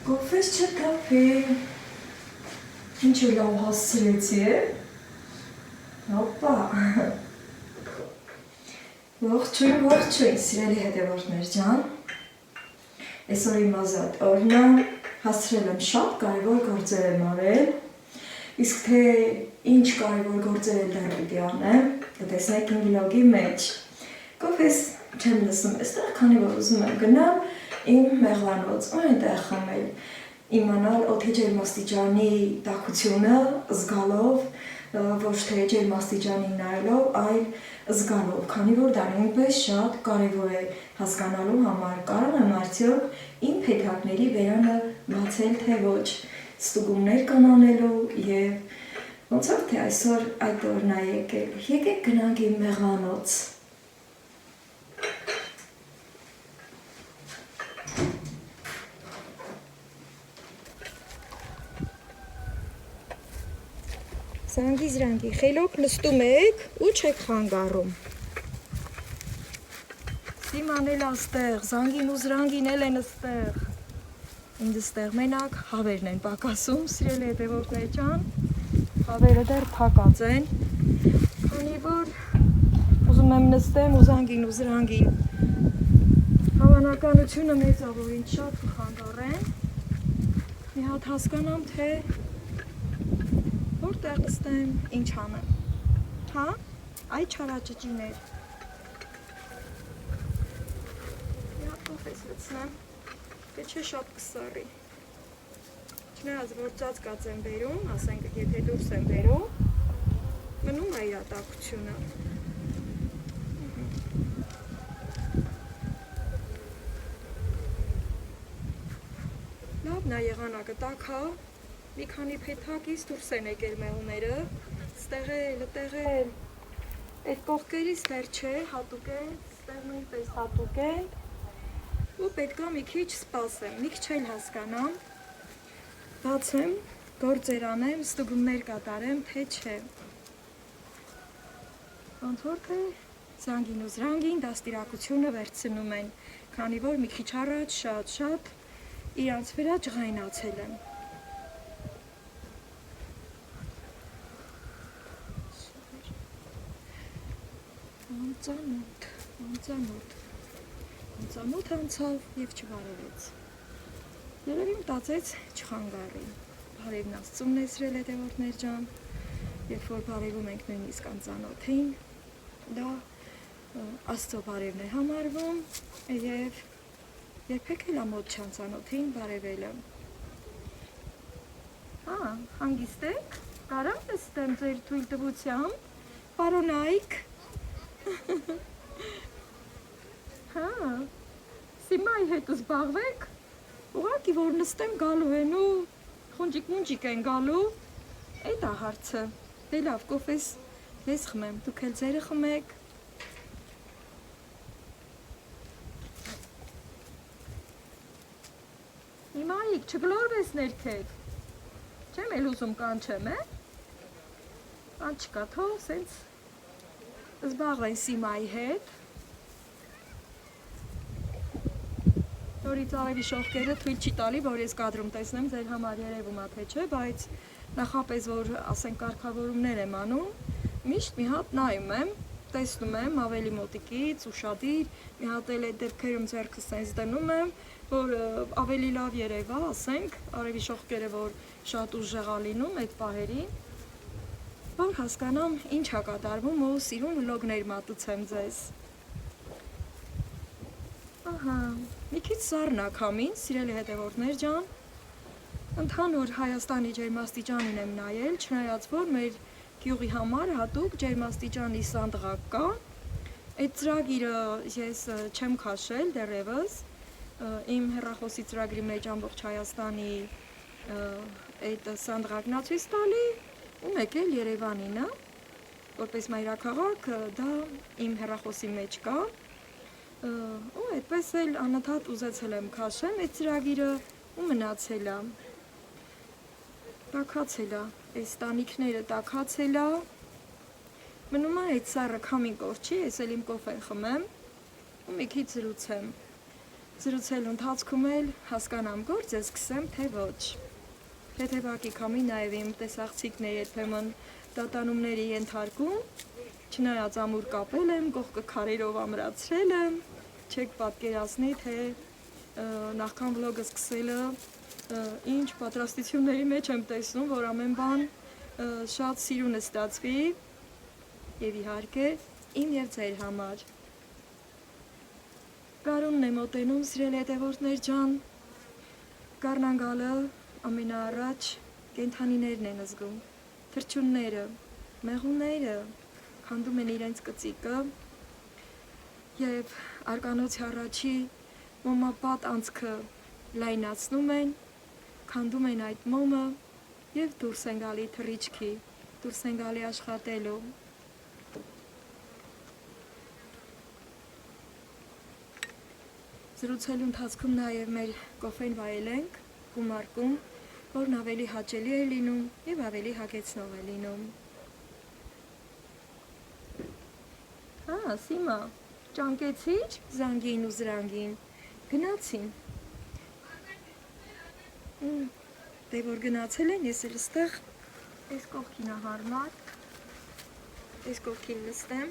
Կոֆես չկապի, ինչ ու լավ հասցրեցի է, հոպա, ողջույն, սիրելի հետևորդներ ջան, այսօր իմ ազատ օրն է, հասցրել եմ շատ կարևոր գործեր եմ արել, իսկ թե ինչ կարևոր գործեր էլ դեռ պիտի անեմ, կտեսնեք իմ վլոգի մեջ, կոֆես չեմ լսում այստեղ, քանի որ ուզում եմ գնալ իմ մեղվանոց ու այնտեղ խմել, իմանալ օդի ջերմաստիճանի տաքությունը զգալով, ոչ թե ջերմաստիճանին նայելով, այլ զգալով, քանի որ դա նույնպես շատ կարևոր է հասկանալու համար, կարող եմ արդյոք իմ փեթակների բերանը բացել թե ոչ, ստուգումներ կանանելու եւ ոնց որ թե այսօր այդ օրն է եկել, եկեք գնանք իմ մեղվանոց։ Զանգի, խելոք նստում եք ու չեք խանգարում։ Սիման էլ աստեղ, զանգին ու զրանգին էլ են աստեղ։ Ինձ ստեղ մենակ հավերն են պակասում, սիրելի հետևորդներ ջան, հավերը դեռ փակած են, քանի որ ուզում եմ նստեմ ու զանգին ու զրանգին։ Հավանականությունը մեծ է, որ ինձ շատ կխանգարեն։ Մի հատ հասկանամ, թե որտեղ նստեմ, ինչ անեմ, հա, այ չարաճճիներ, մի հատ կոֆես լցնեմ, թե չէ շատ կսարի, չնայած որ ծածկած եմ բերում, ասենք եթե դուրս եմ բերում, մնում է իր տաքությունը, լավն է եղանակը տաքա, մի քանի փեթակից դուրս են եկել մեղուները, ստեղել, այդ կողքերից դեռ չէ, հատուկ են, ստեղ նույնպես հատուկ են, ու պետքա մի քիչ սպասեմ, մի քիչ էլ հասկանամ, բացեմ, գործեր անեմ, ստուգումներ կատարեմ, թե չէ։ Ոնց որ թե զանգին ու զրանգին դաստիարակությունը վերցնում են, քանի որ մի քիչ առաջ շատ իրանց վրա ջղայնացել եմ։ Անծանոթ անցավ և չբարևեց, երևի մտածեց չխանգարի, բարևն Աստծուն է սիրել հետևորդներ ջան, երբ որ բարևում ենք նույնիսկ անծանոթին, դա Աստծո բարևն է համարվում և երբեք էլ ամոթ չանծանոթին բարևելը։ Հանգիստ եք, կարամ նստեմ ձեր թույլ տվությամբ, պարոնայք, հա, Սիմայի հետ զբաղվեք, ուղղակի որ նստեմ գալու են ու խունջիկ-մունջիկ են գալու, էդ է հարցը, դե լավ կոֆես ես խմեմ, դուք էլ ձերը խմեք, Հիմայիք չգլորվես ներքեք, չեմ էլ ուզում կանչեմ, բան չկա, թող սենց զբաղվեն Սիմայի հետ, նորից արևի շողկերը թույլ չի տալի, որ ես կադրում տեսնեմ, ձեր համար երևում է թե չէ, բայց նախապես որ ասենք կարգավորումներ եմ անում, միշտ մի հատ նայում եմ, տեսնում եմ ավելի մոտիկից, ուշադիր, մի հատ էլ այդ դեպքերում ձեռքս սենց դնում եմ, որ ավելի լավ երևա, ասենք, արևի շողկերը, որ շատ ուժեղ է լինում այդ պահերին, որ հասկանամ ինչ է կատարվում ու սիրուն վլոգներ մատուցեմ ձեզ։ Ահա, մի քիչ սառն է քամին, սիրելի հետևորդներ ջան, ընդհանուր Հայաստանի ջերմաստիճանին եմ նայել, չնայած որ մեր գյուղի համար հատուկ ջերմաստիճանի սանդղակ կա, այդ ծրագիրը ես չեմ քաշել դեռևս, իմ հեռախոսի ծրագրի մեջ ամբողջ Հայաստանի այդ սանդղակն է ցույց տալի, ու մեկ էլ Երևանինը, որպես մայրաքաղաք, դա իմ հեռախոսի մեջ կա, ու այդպես էլ անընդհատ ուզեցել եմ քաշեմ այդ ծրագիրը ու մնացել է, տաքացել է, այս տանիքները տաքացել է, մնում է այդ սառը քամին կորչի, ես էլ իմ կոֆեն խմեմ ու մի քիչ զրուցեմ, Զրուցելու ընթացքում էլ հասկանամ գործը, սկսեմ թե ոչ։ Թեթևակի կամի նաև իմ տեսախցիկներ երբեմն տատանումների ենթարկում, չնայած ամուր կապել եմ, կողքը քարերով ամրացրել եմ, չեք պատկերացնի, թե նախքան վլոգը սկսելը ինչ պատրաստությունների մեջ եմ տեսնում, որ ամեն բան շատ սիրունը ստացվի և իհարկե իմ և ձեր համար։ Գարունն է մոտենում, սիրելի հետևորդներ ջան, գարնան գալը ամենաառաջ կենդանիներն են զգում, թռչունները, մեղուները քանդում են իրենց կծիկը և արկանոցի առաջի մոմապատ անցքը լայնացնում են, քանդում են այդ մոմը և դուրս են գալի թռիչքի, դուրս են գալի աշխատելու։ Զրուցելու ընթացքում նաև մեր կոֆեն վայել ենք, գումարկում, որն ավելի հաճելի է լինում և ավելի հագեցնող է լինում։ Սիմա, ճանկեցիր զանգին ու զրանգին, գնացին։ Դե որ գնացել են, ես էլ ստեղ այս կողքին հարմար, այս կողքին նստեմ։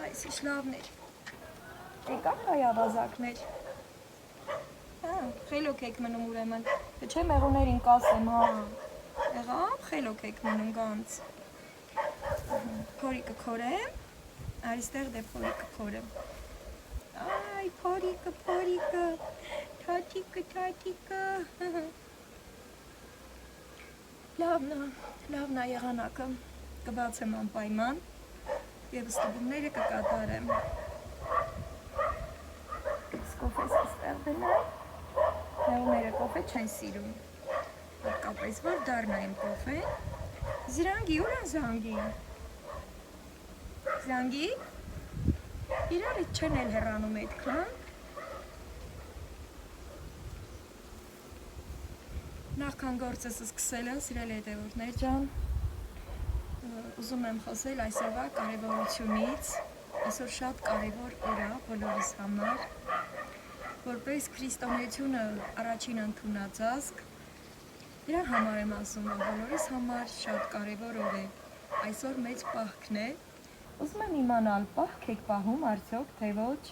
Այս ինչ լավն էր։ Եկան հայ ավազակներ։ Խելոք եք մնում ուրեմն, չէ մեղուներին կասեմ, եղավ, խելոք եք մնում գանց։ Փորիկը քորեմ, այստեղ դե փորիկը քորեմ։ Այ փորիկը, թաթիկը։ Լավն է եղանակը, կբացեմ անպայման և ստուգումները կկատարեմ։ Կոֆես կստեղ դնեմ, մեղուները կոֆե չեն սիրում, հատկապես որ դառնային կոֆե։ Զրանգի, ուր են զանգի։ Զանգի, իրարից չեն էլ հեռանում այդքան։ Նախքան գործս սկսելը, սիրելի հետևորդներ ջան, ուզում եմ խոսել այսօրվա կարևորությունից, այսօր շատ կարևոր օր է բոլորիս համար, որպես քրիստոնեությունը առաջին ընդունածածկ, դրա համար եմ ասում, որ բոլորիս համար շատ կարևոր օր է, այսօր մեծ պահքն է, ուզում եմ իմանալ, պահք եք պահում արդյոք, թե ոչ,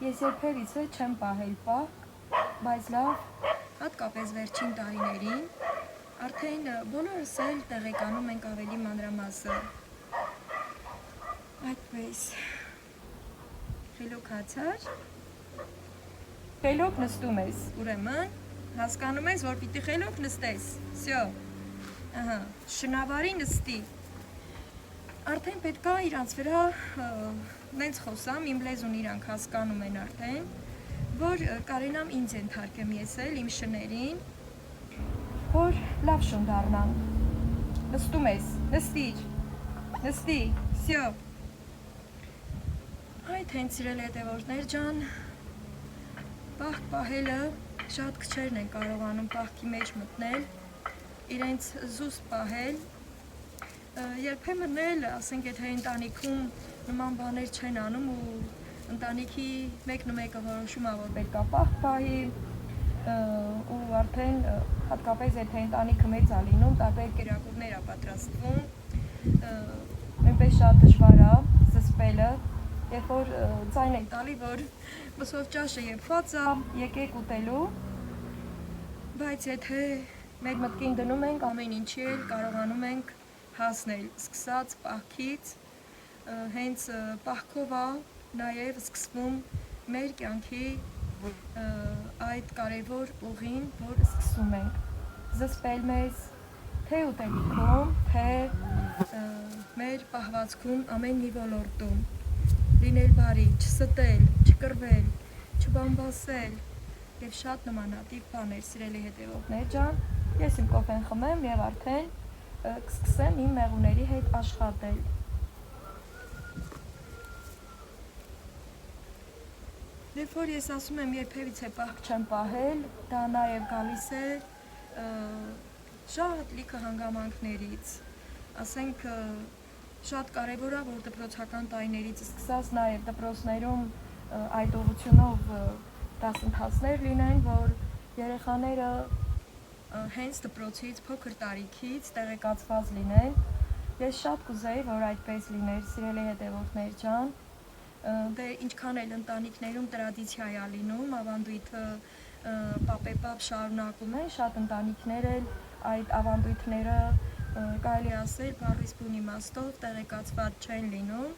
ես երբևիցե չեմ պահել պահք, բայց լավ, հատկապես վերջին տարիներին, արդեն բոլորս էլ տեղեկանում ենք ավելի մանրամասը։ Այդպես, խելոք հացար, խելոք նստում ես, ուրեմն, հասկանում ես, որ պիտի խելոք նստես, սյո, շնավարի նստի, արդեն պետք է իրանց վրա նենց խոսամ, իմ լեզուն իրանք հասկանում են արդեն, որ կարենամ ինձ ենթարկեմ ես էլ, իմ շներին, որ լավ շուն դառնան, նստում ես, նստի, սյո, այդ հենց սիրել հետևորդներ ջան, պահք պահելը շատ քչերն են կարողանում պահքի մեջ մտնել, իրենց զուսպ պահել, երբեմն էլ, ասենք եթե ընտանիքում նման բաներ չեն անում ու ընտանիքի մեկն ու մեկը որոշում է, որ պետք է պահք պահի ու արդեն հատկապես եթե ընտանիքը մեծ է լինում, տարբեր կերակուրներ է պատրաստվում, նույնպես շատ դժվար է զսպելը, երբ որ ձայն են տալի, որ մսով ճաշը եփված է, եկեք ուտելու, բայց եթե մեր մտքին դնում ենք, ամեն ինչի էլ կարողանում ենք հասնել, սկսած պահքից, հենց պահքով է նաև սկսվում մեր կյանքի այդ կարևոր ուղին, որ սկսում ենք զսպել մեզ, թե ուտելիքում, թե մեր պահվածքում ամեն մի ոլորտում, լինել բարի, չստել, չկռվել, չբամբասել և շատ նմանատիպ բաներ, սիրելի հետևորդներ ջան, ես իմ կոֆեն խմեմ և արդեն կսկսեմ իմ մեղուների հետ աշխատել։ Երբ որ ես ասում եմ երբևիցե պահք չեմ պահել, դա նաև գալիս է շատ լիքը հանգամանքներից, ասենք Շատ կարևոր է, որ դպրոցական տարիներից սկսած նաև դպրոցներում այդ ուղղությունով դասընթացներ լինեն, որ երեխաները հենց դպրոցից փոքր տարիքից տեղեկացված լինեն։ Ես շատ կուզեի, որ այդպես լիներ, սիրելի հետևորդներ ջան։ Դե ինչքան էլ ընտանիքներում տրադիցիա է լինում, ավանդույթը պապեպապ շարունակում են, շատ ընտանիքներ էլ այդ ավանդույթները կարելի ասել բառից բուն իմաստով տեղեկացված չեն լինում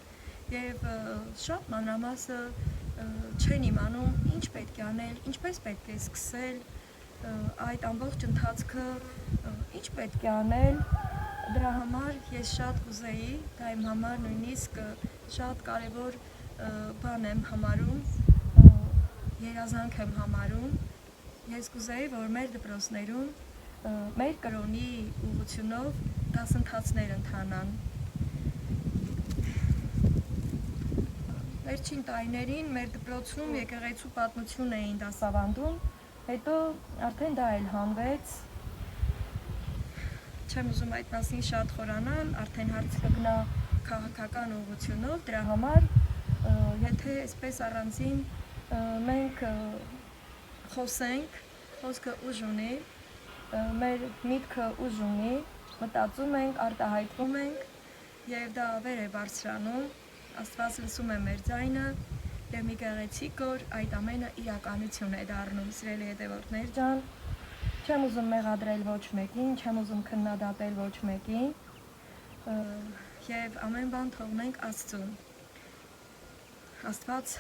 եւ շատ մանրամասը չեն իմանում ինչ պետք է անել, ինչպես պետք է սկսել այդ ամբողջ ընթացքը, ինչ պետք է անել։ Դրա համար ես շատ կուզեի, դա իմ համար նույնիսկ շատ կարևոր բան եմ համարում, երազանք եմ համարում։ Ես կուզեի, որ մեր դպրոցներում մեր կրոնի ուղղությունով դասընթացներ ընթանան։ Վերջին տարիներին մեր դպրոցում եկեղեցու պատմություն էին դասավանդում, հետո արդեն դա էլ հանվեց։ Չեմ ուզում այդ մասին շատ խորանալ, արդեն հարց կգնա քաղաքական ուղղությունով, դրա համար եթե այսպես առանձին մենք խոսենք, խոսքը ուժ ունի, մեր միտքը ուժ ունի, մտածում ենք, արտահայտվում ենք եւ դա վեր է բարձրանում, Աստված լսում է մեր ձայնը եւ մի գեղեցիկ օր այդ ամենը իրականություն է դառնում, սիրելի հետևորդներ ջան։ Չեմ ուզում մեղադրել ոչ մեկին, չեմ ուզում քննադատել ոչ մեկին եւ ամեն բան թողնենք Աստծուն։ Աստված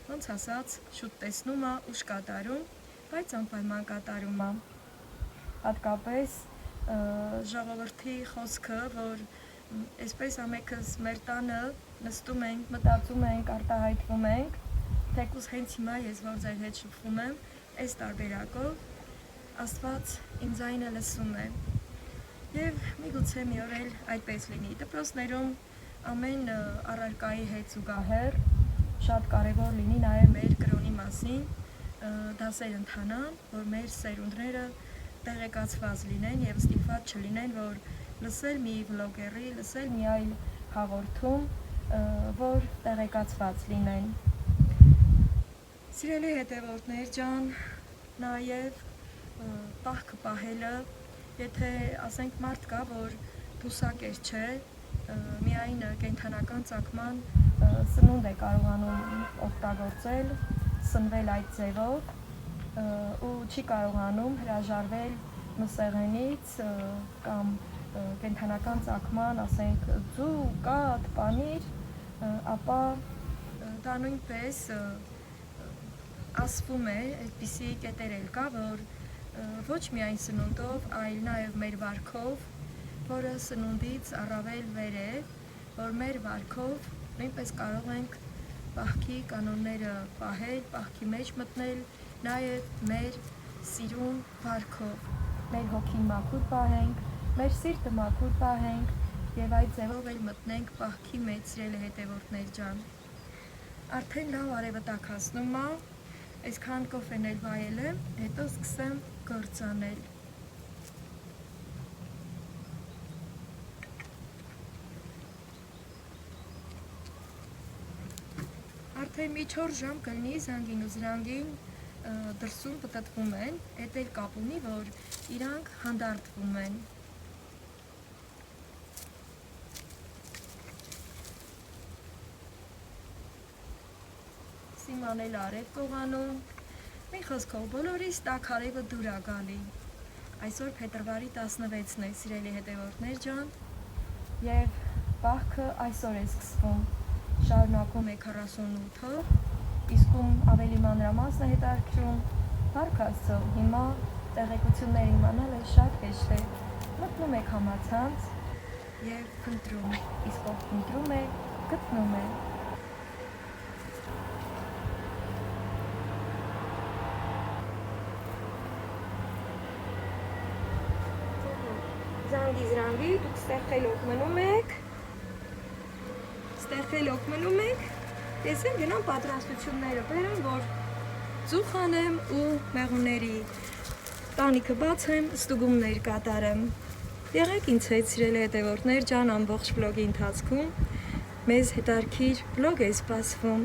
ոնց ասած շուտ տեսնում է, ուշ կատարում, բայց անպայման կատարում է։ Հատկապես ժողովրդի խոսքը, որ այսպես ամենքս մեր տանը նստում ենք, մտածում ենք, արտահայտվում ենք, թեկուզ հենց հիմա ես որ ձեր հետ շփվում եմ, այս տարբերակով Աստված իմ ձայնը լսում է եւ միգուցե մի օր էլ այդպես լինի։ Դպրոցներում ամեն առարկայի հետ զուգահեռ շատ կարեւոր լինի նաեւ մեր կրոնի մասին դասեր ընթանան, որ մեր սերունդները տեղեկացված լինեն եւ ստիպված չլինեն, որ լսել մի վլոգերի, լսել մի այլ հաղորդում, որ տեղեկացված լինեն։ Սիրելի հետևորդներ ջան, նաեւ պահքը պահելը, եթե ասենք մարդ կա, որ բուսակեր չէ, միայն կենդանական ծագման սնունդ է կարողանում օգտագործել, սնվել այդ ձևով ու չի կարողանում հրաժարվել մսեղենից կամ կենդանական ծագման, ասենք ձու, կաթ, պանիր, ապա դա նույնպես ասվում է, այդպիսի կետեր էլ կա, որ ոչ միայն սնունդով, այլ նաև մեր վարքով, որը սնունդից առավել վեր է, որ մեր վարքով նույնպես կարող ենք պահքի կանոնները պահել, պահքի մեջ մտնել, նաև մեր սիրուն վարքով, մեր հոգին մաքուր պահենք, մեր սիրտը մաքուր պահենք եւ այդ ձևով էլ մտնենք պահքի մեջ, սիրելի հետևորդներ ջան։ Արդեն լավ արևը տաքացնում է, այսքան կոֆեն էլ վայել եմ, հետո սկսեմ գործանել։ Արդեն մի 4 ժամ կլինի զանգին ու զրանգին դրսում պտտվում են, էդ էլ կապ ունի, որ իրանք հանդարտվում են։ Սիման էլ արև կողանում, մի խոսքով բոլորիս տաք արևը դուր է գալի։ Այսօր փետրվարի 16-ն է, սիրելի հետևորդներ ջան, եւ պահքը այսօր է սկսվում, շարունակում է 48-ը, իսկում ավելի մանրամասն է հետաքրքրում, Փառք Աստծո, հիմա տեղեկություններ իմանալը շատ հեշտ է, մտնում եք համացանց եւ փնտրում, իսկ ով փնտրում է, գտնում է։ Զանգի, դուք ստեղխելով մնում եք, տեսեմ գնամ պատրաստությունները բերեմ, որ ձուխ անեմ ու մեղուների տանիքը բացեմ, ստուգումներ կատարեմ։ Եղեք ինձ հետ սիրելի հետևորդներ ջան ամբողջ վլոգի ընթացքում մեզ հետարքիր վլոգ է սպասվում։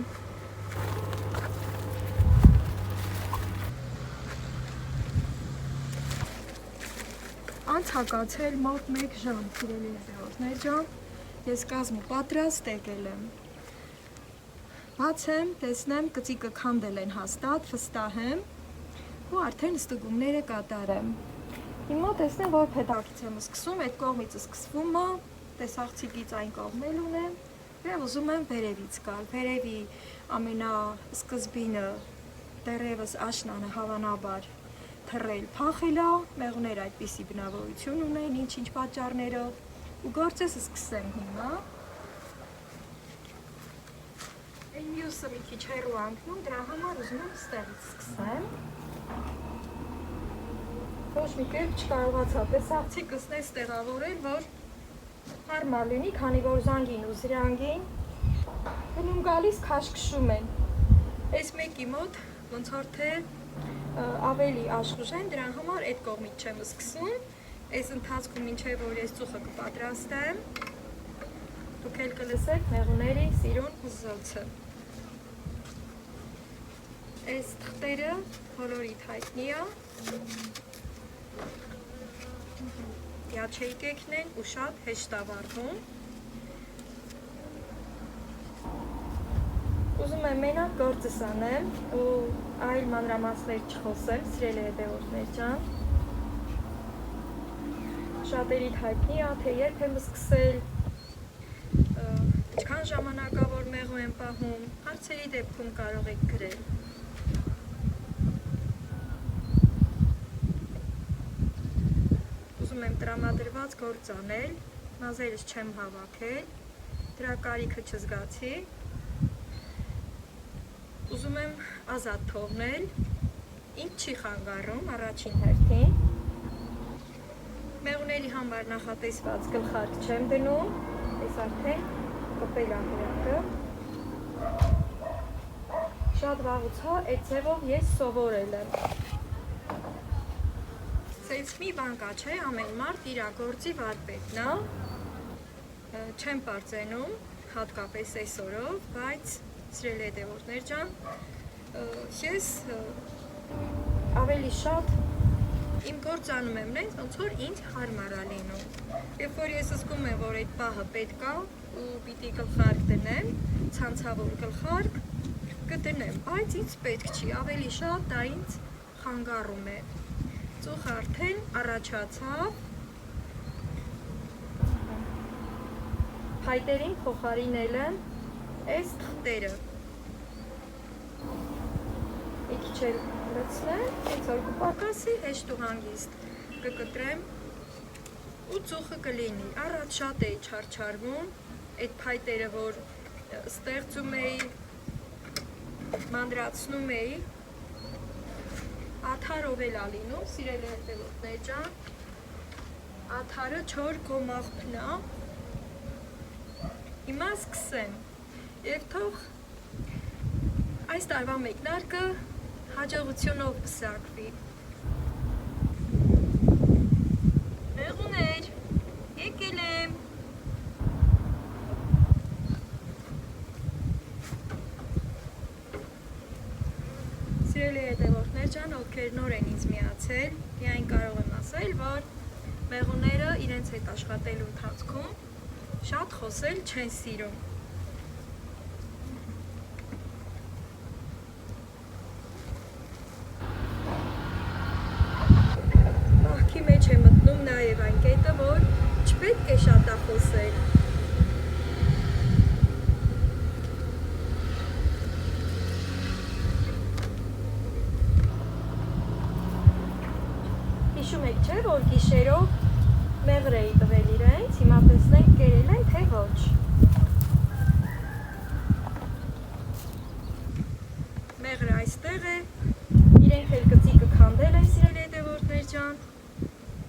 Անցակացել մոտ 1 ժամ սիրելի հետևորդներ ջան, ես կազմը պատրաստ եկել եմ։ Բացեմ, տեսնեմ կծիկը քանդել են հաստատ, վստահ եմ ու արդեն ստուգումները կատարեմ։ Հիմա տեսնեմ, որ փեթակից եմ սկսում, այդ կողմից սկսվում է, տեսախցիկից այն կողմել ունեմ և ուզում եմ վերևից գալ։ Վերևի ամենասկզբինը դեռևս աշնանը հավանաբար թռել փախել է, մեղուները այդպիսի բնավորություն ունեն, ինչ-ինչ պատճառներով ու գործես սկսեմ հիմա։ Այն մյուսը մի քիչ հեռու անկնում, դրա համար ուզում եմ ստեղից սկսեմ։ Ոչ մի կերպ չկարողացա տեսախցիկս նես տեղավորել, որ հարմար լինի, քանի որ զանգին ու զրանգին գնում գալիս քաշքշում են։ Այս մեկի մոտ ոնց որ թե ավելի աշխուժ են, դրա համար այդ կողմից չեմ սկսում։ Այս ընթացքում մինչև որ ես ծուխը կպատրաստեմ, դուք էլ կլսեք մեղուների սիրուն հզոցը։ Այս թղթերը բոլորիդ հայտնի է։ Յաչեյկեքն են ու շատ հեշտ ավարտվում։ Ուզում եմ մենակ գործս անեմ ու այլ մանրամասներ չխոսեմ, սիրելի հետևորդներ ջան։ Շատերիդ հայտնի է, թե երբ եմ սկսել, ինչքան ժամանակավոր մեղու եմ պահում, հարցերի դեպքում կարող եք գրել։ Ուզում եմ տրամադրված գործ անել, մազերս չեմ հավաքել, դրա կարիքը չզգացի։ Ուզում եմ ազատ թողնել, ինձ չի խանգարում առաջին հերթին։ Մեղուների համար նախատեսված գլխարկ չեմ դնում, այս արդեն կպել ահրակը։ Շատ վաղուց այդ ձևով ես սովորել եմ։ Սենց մի բան կա չէ, ամեն մարդ իր գործի վարպետն է, չեմ պարծենում, հատկապես այսօրով, բայց սիրելի հետևորդներ ջան, ես ավելի շատ իմ գործ անում եմ նենց, ոնց որ ինձ հարմար է լինում։ Երբ որ ես զգում եմ, որ այդ պահը պետք է ու պիտի գլխարկ դնեմ, ցանցավոր գլխարկ կդնեմ, բայց ինձ պետք չի, ավելի շատ դա ինձ խանգարում է։ Ծուխը արդեն առաջացավ, փայտերին փոխարինել եմ այս թղթերը։ Մի քիչ էլ լցնեմ, հենց որ կպակասի, հեշտ ու հանգիստ կկտրեմ ու ծուխը կլինի։ Առաջ շատ էի չարչարվում, այդ փայտերը, որ ստեղծում էի, մանրացնում էի, աթարով էլ է լինում, սիրելի հետևորդներ ջան, աթարը չոր գոմաղբն է։ Հիմա սկսեմ և թող այս տարվա մեկնարկը հաջողությունով պսակվի։ Մեղուներ, եկել եմ։ Սիրելի հետևորդներ ջան, ովքեր նոր են ինձ միացել, միայն կարող եմ ասել, որ մեղուները իրենց հետ աշխատելու ընթացքում շատ խոսել չեն սիրում։ Պահքի մեջ է մտնում նաև այն կետը, որ չպետք է շատ խոսել։ Հիշում եք չէ, որ գիշերով մեղր էի տվել իրենց, հիմա տեսնենք կերել են, թե ոչ։ Մեղրը այստեղ է, իրենք էլ կծիկը քանդել են, սիրելի հետևորդներ ջան։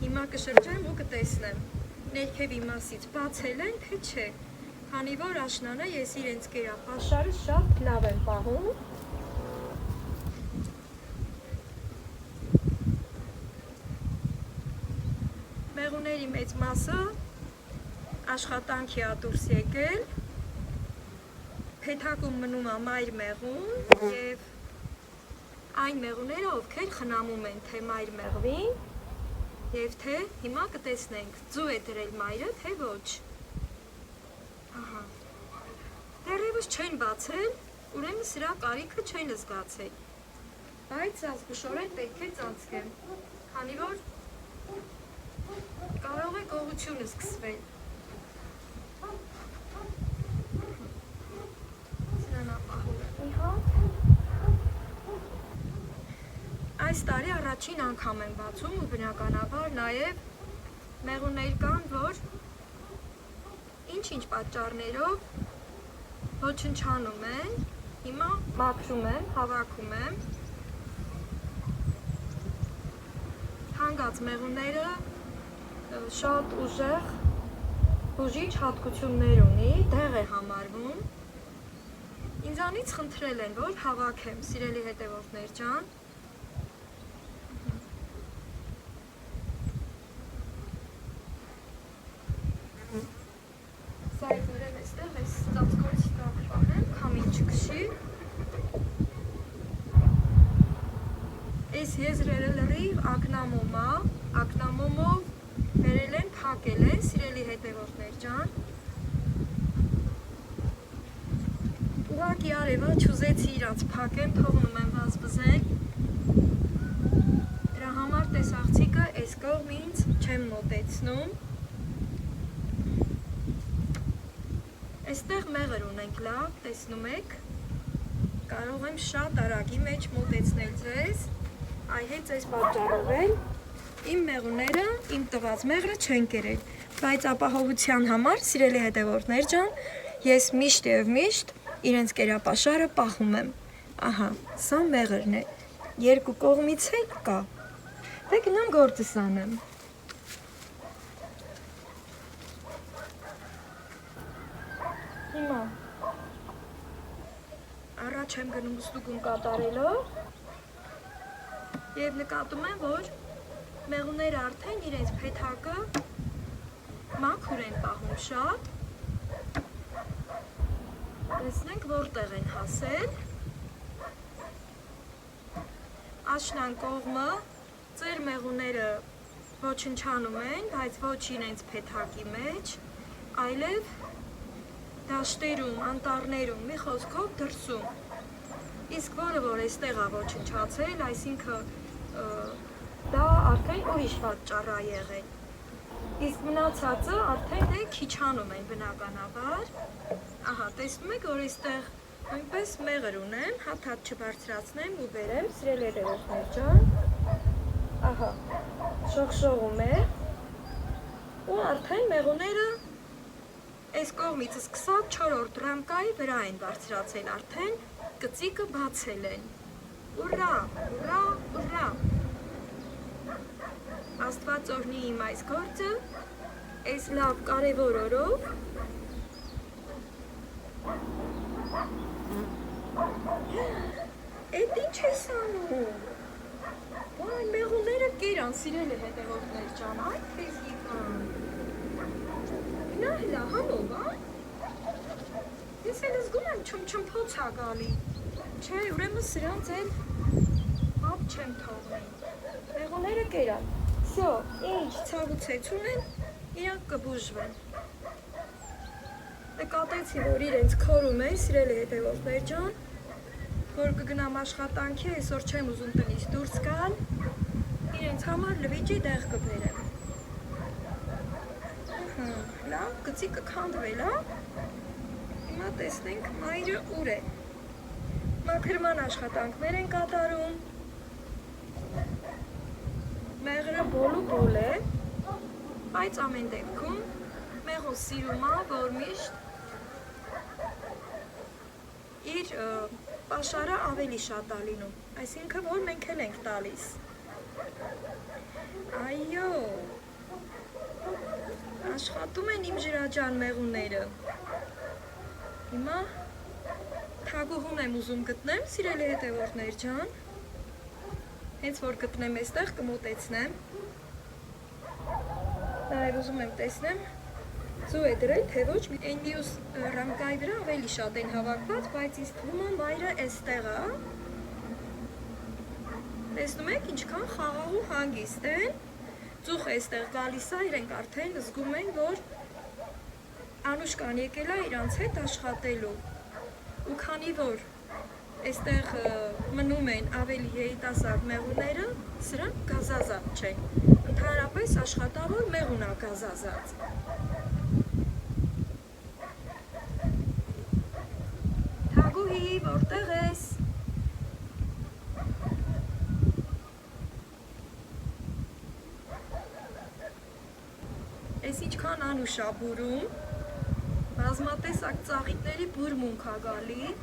Հիմա կշրջեմ ու կտեսնեմ, ներքևի մասից բացել են, թե չէ, քանի որ աշնանը ես իրենց կերապաշարը շատ լավ եմ պահում։ մեղուների մեծ մասը աշխատանքի է դուրս եկել, փեթակում մնում է մայր մեղուն եւ այն մեղուները, ովքեր խնամում են թե մայր մեղվին եւ թե հիմա կտեսնենք ձու է դրել մայրը, թե ոչ։ Ահա։ Դեռևս չեն բացել, ուրեմն սրա կարիքը չեն զգացել։ Բայց ազգուշորեն պետք է ծածկեմ, քանի որ կարող է գողությունը սկսվել։ Սրան ապահովում մի հատ։ Այս տարի առաջին անգամ եմ բացում ու բնականաբար նաև մեղուներ կան, որ ինչ-ինչ պատճառներով ոչնչանում են, հիմա մաքրում եմ, հավաքում եմ։ Հանգած մեղուները շատ ուժեղ, բուժիչ հատկություններ ունի, դեղ է համարվում։ Ինձանից խնդրել են, որ հավաքեմ, սիրելի հետևորդներ ջան։ Սա է որև էստեղ այս ծածկոցի տակ պահեմ, քամին չքշի։ Այս եզրերը լրիվ ակնամոմ է, ակնամոմով վերել են, փակել են, սիրելի հետևորդներ ջան։ Ուղղակի արևա չուզեցի իրանց փակեմ, թողնում եմ վազվզեն։ Դրա համար տեսախցիկը այս կողմ ինձ չեմ մոտեցնում։ Այստեղ մեղր ունենք լավ, տեսնում եք, կարող եմ շատ արագի մեջ մոտեցնել ձեզ, այհետ ձեզ պատճառով էլ իմ մեղուները, իմ տված մեղրը չեն կերել, բայց ապահովության համար, սիրելի հետևորդներ ջան, ես միշտ և միշտ իրենց կերապաշարը պահում եմ, ահա, սա մեղրն է, երկու կողմից էլ կա, դե գնամ գործս անեմ։ Հիմա առաջ եմ գնում ստուգում կատարելով և նկատում եմ, որ մեղուները արդեն իրենց փեթակը մաքուր են պահում շատ։ Տեսնենք որտեղ են հասել։ Աշնան կողմը ծեր մեղուները ոչնչանում են, բայց ոչ իրենց փեթակի մեջ, այլև դաշտերում, անտառներում, մի խոսքով դրսում։ Իսկ որը որ էստեղ է ոչնչացել, այսինքն դա արդեն ուրիշ պատճառ է եղել։ Իսկ մնացածը արդեն դե քիչանում են բնականաբար։ Ահա, տեսնում եք, որ այստեղ նույնպես մեղր ունեմ, հատ-հատ չբարձրացնեմ ու բերեմ, սիրելի հետևորդներ ջան։ Ահա, շողշողում է։ Ու արդեն մեղուները այս կողմից սկսած 4-րդ ռամկայի վրա են բարձրացել արդեն, կծիկը բացել են։ Ուրա, ուրա, ուրա։ Աստված օրհնի իմ այս գործը, այս լավ կարևոր օրով։ Էդ ինչ ես անում։ Վայ, մեղուները կերան, սիրելի հետևորդներ ջան, այ քեզ եկան։ Նա հլա հանով, ես էլ զգում եմ չմփոց է գալի, չէ, ուրեմն սրանց էլ հապ չեմ թողնի, մեղուները կերան, սյո, ինչ ցավուցեցուն են, իրանք կբուժվեն, նկատեցի, որ իրենց քորում են, սիրելի հետևորդներ ջան, որ կգնամ աշխատանքի, այսօր չեմ ուզում տնից դուրս գալ, իրենց համար լվիճի դեղ կբերեմ։ Լավ, գծիկը քանդվել է, հիմա տեսնենք մայրը ուր է, մաքրման աշխատանքներ են կատարում, մեղրը բոլու բոլ է, բայց ամեն դեպքում մեղուն սիրում է, որ միշտ իր պաշարը ավելի շատ է լինում, այսինքն որ մենք էլ ենք տալիս, այո, աշխատում են իմ ջրաջան մեղուները, հիմա թագուհուն եմ ուզում գտնեմ, սիրելի հետևորդներ ջան, հենց որ գտնեմ այստեղ կմոտեցնեմ, Նաև ուզում եմ տեսնեմ ձու է դրել, թե ոչ, այն մյուս ռամկայի վրա ավելի շատ են հավաքված, բայց ինձ թվում է մայրը էստեղ է։ Տեսնում եք ինչքան խաղաղ ու հանգիստ են։ Ձուխը էստեղ գալիս է, իրենք արդեն զգում են, որ Անուշկան եկել է իրանց հետ աշխատելու։ Ու քանի որ այստեղ մնում են ավելի երիտասարդ մեղուները, սրանք գազազատ չեն։ Ընդհանրապես աշխատավոր մեղուն է գազազած։ Թագուհի, որտեղ ես։ Այս ինչքան Անուշ է բուրում, բազմատեսակ ծաղիկների բուրմունք է գալի։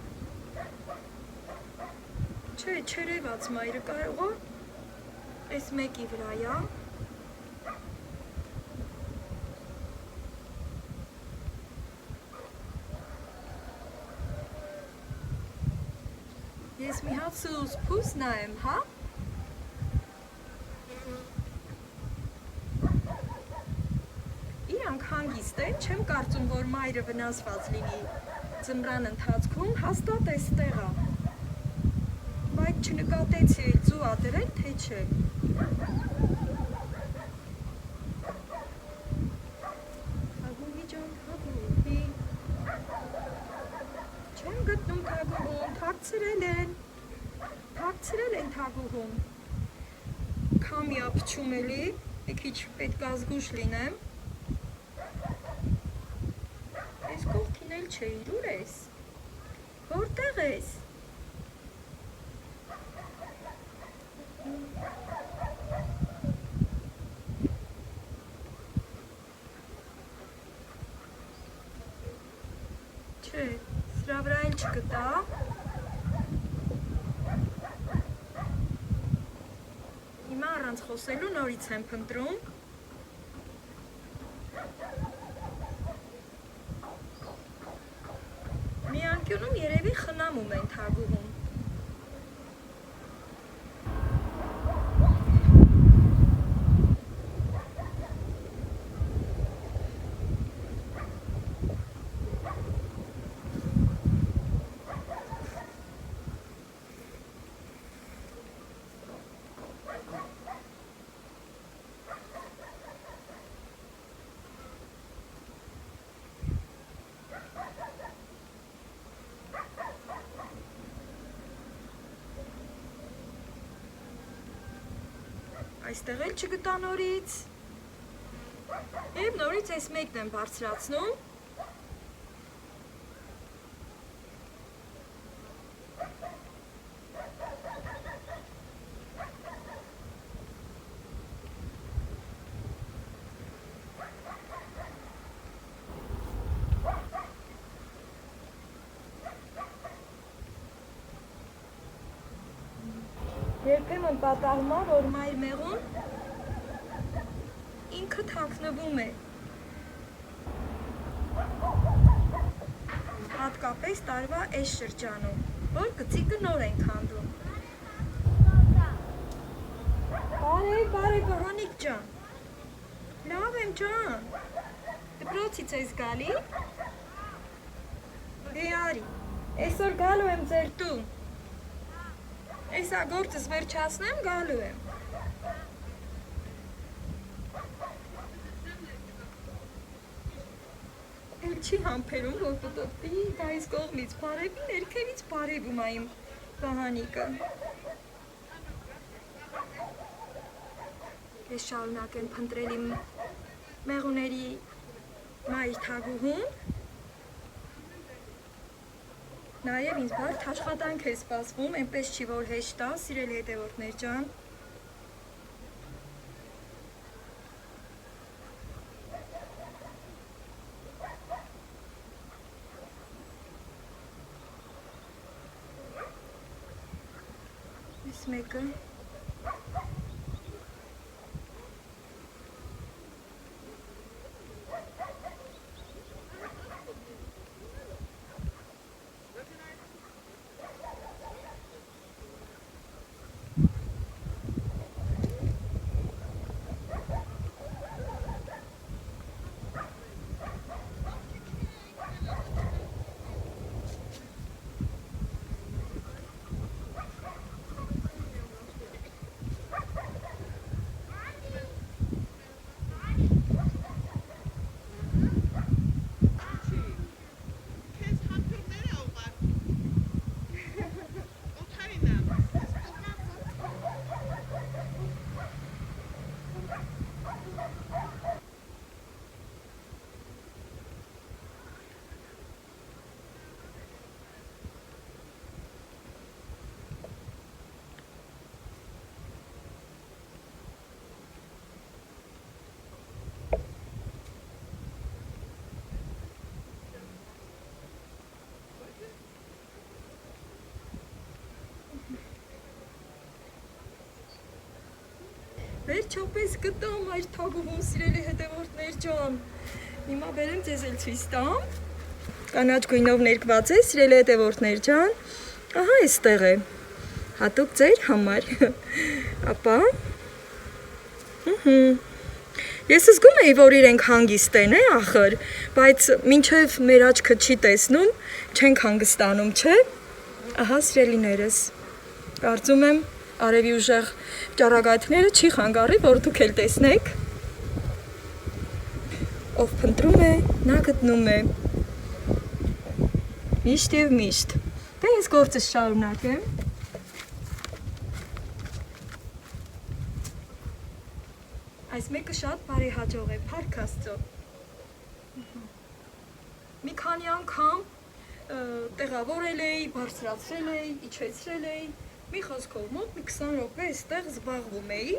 Չէ, չերևաց մայրը կարող է այս մեկի վրայա։ Ես մի հատ սուս փուս նայեմ, հա։ Իրանք հանգիստ են, չեմ կարծում, որ մայրը վնասված լինի ձմռան ընթացքում, հաստատ էստեղ է։ Բայց չնկատեցի ձու ա դրել, թե չէ։ Թագուհի ջան, թագուհի։ Չեմ գտնում թագուհուն, թաքցրել են թագուհուն։ Քամի ա փչում էլի, մի քիչ պետք ա զգուշ լինեմ։ Այս կողքին էլ չէիր, ուր ես։ Որտեղ ես։ Չէ, սրա վրա էլ չգտա։ Հիմա առանց խոսելու նորից եմ փնտրում։ Մի անկյունում երևի խնամում են թագուհուն։ Այստեղ էլ չգտա նորից։ Եվ նորից այս մեկն եմ բարձրացնում։ Երբեմն պատահում է, որ մայր մեղուն ինքը թաքնվում է։ Հատկապես տարվա այս շրջանում, որ գծիկը նոր են քանդում։ Բարև, Վահանիկ ջան։ Լավ եմ ջան։ Դպրոցից ես գալի։ Դե արի, այսօր գալու եմ ձեր տուն։ Այսա գործս վերջացնեմ, գալու եմ։ Էլ չի համբերում, որ պտտվի այս կողմից բարևի, ներքևից բարևում է իմ Վահանիկը։ Ես շարունակեմ փնտրել իմ մեղուների մայր թագուհուն։ Նաև ինձ բարդ աշխատանք է սպասվում, այնպես չի, որ հեշտ է, սիրելի հետևորդներ ջան։ Այս մեկը Վերջապես գտամ այդ թագուհուն սիրելի հետևորդներ ջան։ Հիմա բերեմ ձեզ էլ ցույց տամ։ Կանաչ գույնով ներկված է, սիրելի հետևորդներ ջան։ Ահա այստեղ է։ Հատուկ ձեր համար։ Ապա Ես զգում էի, որ իրենք հանգիստ են, ախր, բայց մինչև մեր աչքը չի տեսնում, չենք հանգստանում, չէ։ Ահա սիրելիներս։ Կարծում եմ արևի ուժեղ ճառագայթները չի խանգարի, որ դուք էլ տեսնեք։ Ով փնտրում է, նա գտնում է։ Միշտ եւ միշտ։ Դե ես գործս շարունակեմ։ Այս մեկը շատ բարեհաջող է, փառք Աստծո։ Մի քանի անգամ տեղավորել էի, բարձրացրել էի, իջեցրել էի, մի խոսքով մոտ մի 20 րոպե այստեղ զբաղվում էի,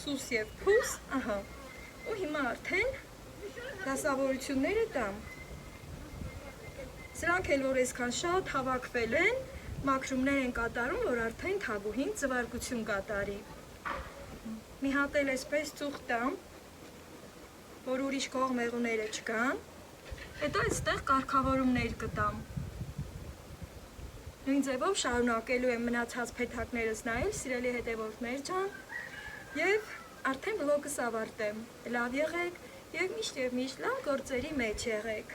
սուս եւ փուս, ահա։ Ու հիմա արդեն դասավորությունները տամ։ Սրանք էլ որ այսքան շատ հավաքվել են, մաքրումներ են կատարում, որ արդեն թագուհին ծվարկություն կատարի։ Մի հատ էլ այսպես ծուղ տամ, որ ուրիշ կողմեղուները չկան, հետո այստեղ կարգավորումներ կտամ։ Նույն ձևով շարունակելու եմ մնացած փեթակներս նայել, սիրելի հետևորդներ ջան, եւ արդեն վլոգս ավարտեմ։ Լավ եղեք եւ միշտ լավ գործերի մեջ եղեք։